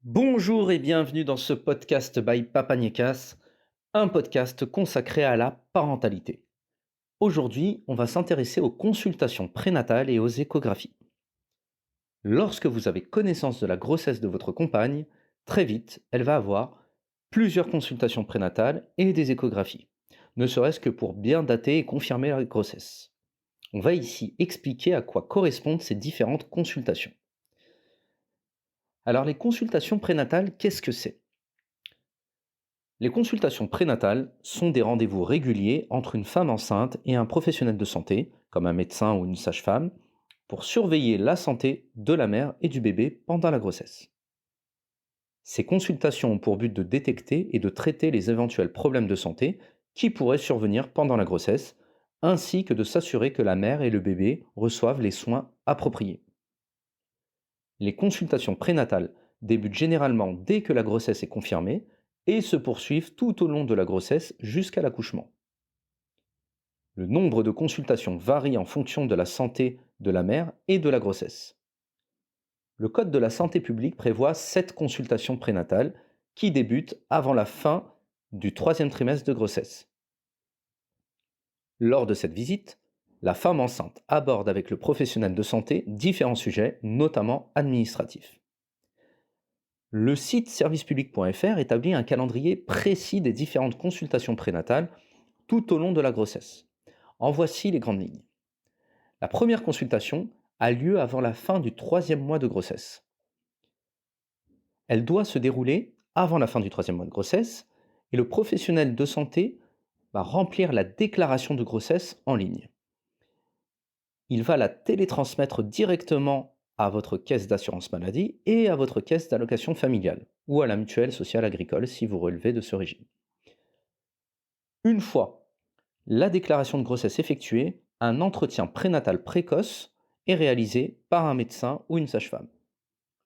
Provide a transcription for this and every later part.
Bonjour et bienvenue dans ce podcast by Papa Niekas, un podcast consacré à la parentalité. Aujourd'hui, on va s'intéresser aux consultations prénatales et aux échographies. Lorsque vous avez connaissance de la grossesse de votre compagne, très vite, elle va avoir plusieurs consultations prénatales et des échographies, ne serait-ce que pour bien dater et confirmer la grossesse. On va ici expliquer à quoi correspondent ces différentes consultations. Alors les consultations prénatales, qu'est-ce que c'est? Les consultations prénatales sont des rendez-vous réguliers entre une femme enceinte et un professionnel de santé, comme un médecin ou une sage-femme, pour surveiller la santé de la mère et du bébé pendant la grossesse. Ces consultations ont pour but de détecter et de traiter les éventuels problèmes de santé qui pourraient survenir pendant la grossesse, ainsi que de s'assurer que la mère et le bébé reçoivent les soins appropriés. Les consultations prénatales débutent généralement dès que la grossesse est confirmée et se poursuivent tout au long de la grossesse jusqu'à l'accouchement. Le nombre de consultations varie en fonction de la santé de la mère et de la grossesse. Le Code de la santé publique prévoit 7 consultations prénatales qui débutent avant la fin du troisième trimestre de grossesse. Lors de cette visite, la femme enceinte aborde avec le professionnel de santé différents sujets, notamment administratifs. Le site servicepublic.fr établit un calendrier précis des différentes consultations prénatales tout au long de la grossesse. En voici les grandes lignes. La première consultation a lieu avant la fin du troisième mois de grossesse. Elle doit se dérouler avant la fin du troisième mois de grossesse et le professionnel de santé va remplir la déclaration de grossesse en ligne. Il va la télétransmettre directement à votre caisse d'assurance maladie et à votre caisse d'allocation familiale ou à la mutuelle sociale agricole si vous relevez de ce régime. Une fois la déclaration de grossesse effectuée, un entretien prénatal précoce est réalisé par un médecin ou une sage-femme.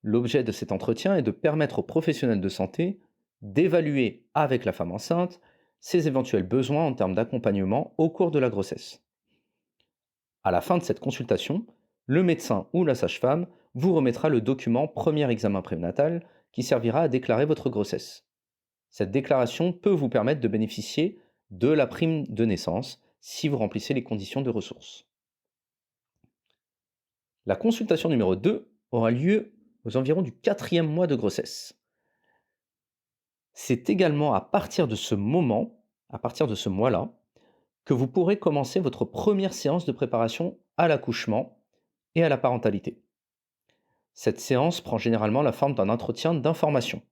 L'objet de cet entretien est de permettre aux professionnels de santé d'évaluer avec la femme enceinte ses éventuels besoins en termes d'accompagnement au cours de la grossesse. À la fin de cette consultation, le médecin ou la sage-femme vous remettra le document premier examen prénatal qui servira à déclarer votre grossesse. Cette déclaration peut vous permettre de bénéficier de la prime de naissance si vous remplissez les conditions de ressources. La consultation numéro 2 aura lieu aux environs du quatrième mois de grossesse. C'est également à partir de ce moment, à partir de ce mois-là, que vous pourrez commencer votre première séance de préparation à l'accouchement et à la parentalité. Cette séance prend généralement la forme d'un entretien d'information.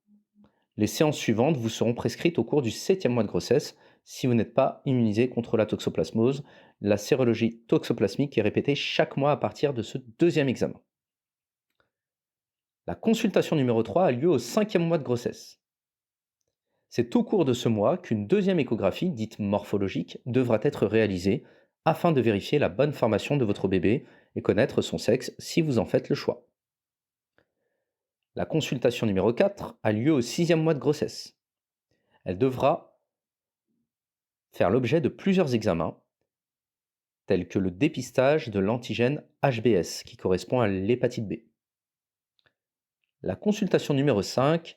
Les séances suivantes vous seront prescrites au cours du septième mois de grossesse si vous n'êtes pas immunisé contre la toxoplasmose, la sérologie toxoplasmique est répétée chaque mois à partir de ce deuxième examen. La consultation numéro 3 a lieu au cinquième mois de grossesse. C'est au cours de ce mois qu'une deuxième échographie, dite morphologique, devra être réalisée afin de vérifier la bonne formation de votre bébé et connaître son sexe si vous en faites le choix. La consultation numéro 4 a lieu au sixième mois de grossesse. Elle devra faire l'objet de plusieurs examens, tels que le dépistage de l'antigène HBs, qui correspond à l'hépatite B. La consultation numéro 5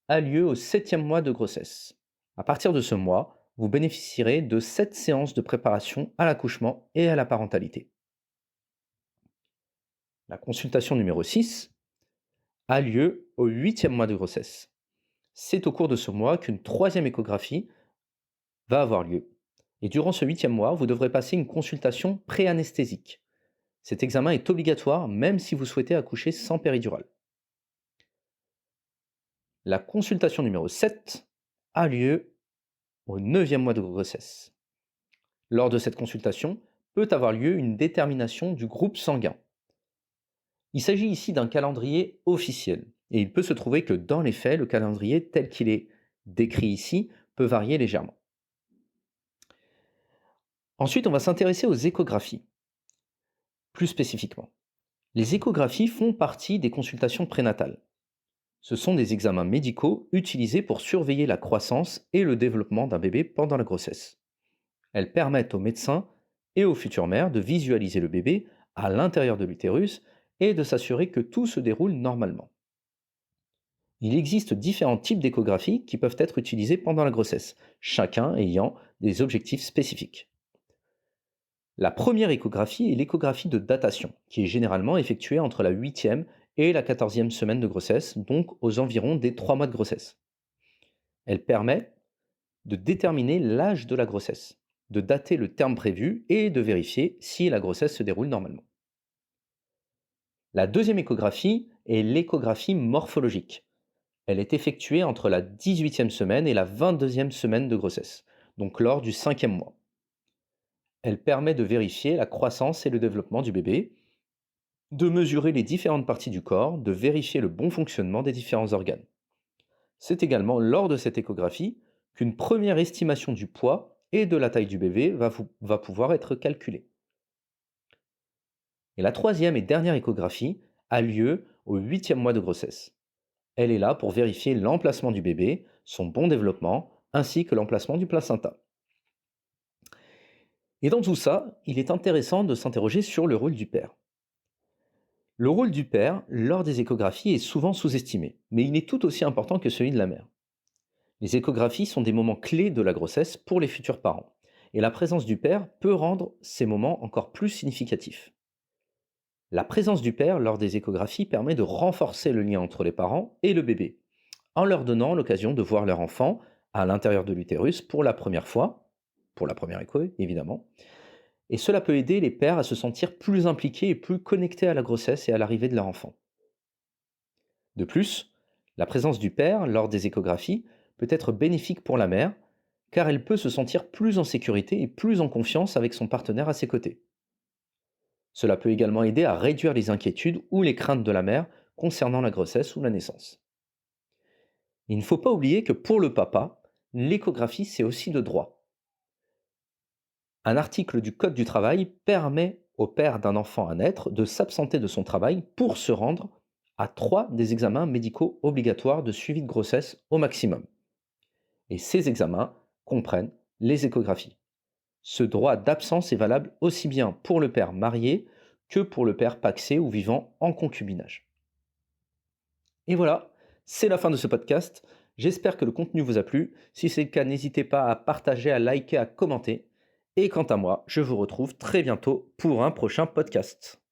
a lieu au septième mois de grossesse. À partir de ce mois, vous bénéficierez de 7 séances de préparation à l'accouchement et à la parentalité. La consultation numéro 6 a lieu au huitième mois de grossesse. C'est au cours de ce mois qu'une troisième échographie va avoir lieu. Et durant ce huitième mois, vous devrez passer une consultation pré-anesthésique. Cet examen est obligatoire même si vous souhaitez accoucher sans péridurale. La consultation numéro 7 a lieu au neuvième mois de grossesse. Lors de cette consultation, peut avoir lieu une détermination du groupe sanguin. Il s'agit ici d'un calendrier officiel, et il peut se trouver que dans les faits, le calendrier tel qu'il est décrit ici peut varier légèrement. Ensuite, on va s'intéresser aux échographies, plus spécifiquement. Les échographies font partie des consultations prénatales. Ce sont des examens médicaux utilisés pour surveiller la croissance et le développement d'un bébé pendant la grossesse. Elles permettent aux médecins et aux futures mères de visualiser le bébé à l'intérieur de l'utérus et de s'assurer que tout se déroule normalement. Il existe différents types d'échographies qui peuvent être utilisés pendant la grossesse, chacun ayant des objectifs spécifiques. La première échographie est l'échographie de datation, qui est généralement effectuée entre la 8e et la 14e semaine de grossesse, donc aux environs des 3 mois de grossesse. Elle permet de déterminer l'âge de la grossesse, de dater le terme prévu et de vérifier si la grossesse se déroule normalement. La deuxième échographie est l'échographie morphologique. Elle est effectuée entre la 18e semaine et la 22e semaine de grossesse, donc lors du 5e mois. Elle permet de vérifier la croissance et le développement du bébé, de mesurer les différentes parties du corps, de vérifier le bon fonctionnement des différents organes. C'est également lors de cette échographie qu'une première estimation du poids et de la taille du bébé va pouvoir être calculée. Et la troisième et dernière échographie a lieu au 8e mois de grossesse. Elle est là pour vérifier l'emplacement du bébé, son bon développement, ainsi que l'emplacement du placenta. Et dans tout ça, il est intéressant de s'interroger sur le rôle du père. Le rôle du père, lors des échographies, est souvent sous-estimé, mais il est tout aussi important que celui de la mère. Les échographies sont des moments clés de la grossesse pour les futurs parents, et la présence du père peut rendre ces moments encore plus significatifs. La présence du père lors des échographies permet de renforcer le lien entre les parents et le bébé, en leur donnant l'occasion de voir leur enfant à l'intérieur de l'utérus pour la première fois, pour la première écho évidemment, et cela peut aider les pères à se sentir plus impliqués et plus connectés à la grossesse et à l'arrivée de leur enfant. De plus, la présence du père lors des échographies peut être bénéfique pour la mère, car elle peut se sentir plus en sécurité et plus en confiance avec son partenaire à ses côtés. Cela peut également aider à réduire les inquiétudes ou les craintes de la mère concernant la grossesse ou la naissance. Il ne faut pas oublier que pour le papa, l'échographie c'est aussi de droit. Un article du Code du travail permet au père d'un enfant à naître de s'absenter de son travail pour se rendre à 3 des examens médicaux obligatoires de suivi de grossesse au maximum. Et ces examens comprennent les échographies. Ce droit d'absence est valable aussi bien pour le père marié que pour le père pacsé ou vivant en concubinage. Et voilà, c'est la fin de ce podcast. J'espère que le contenu vous a plu. Si c'est le cas, n'hésitez pas à partager, à liker, à commenter. Et quant à moi, je vous retrouve très bientôt pour un prochain podcast.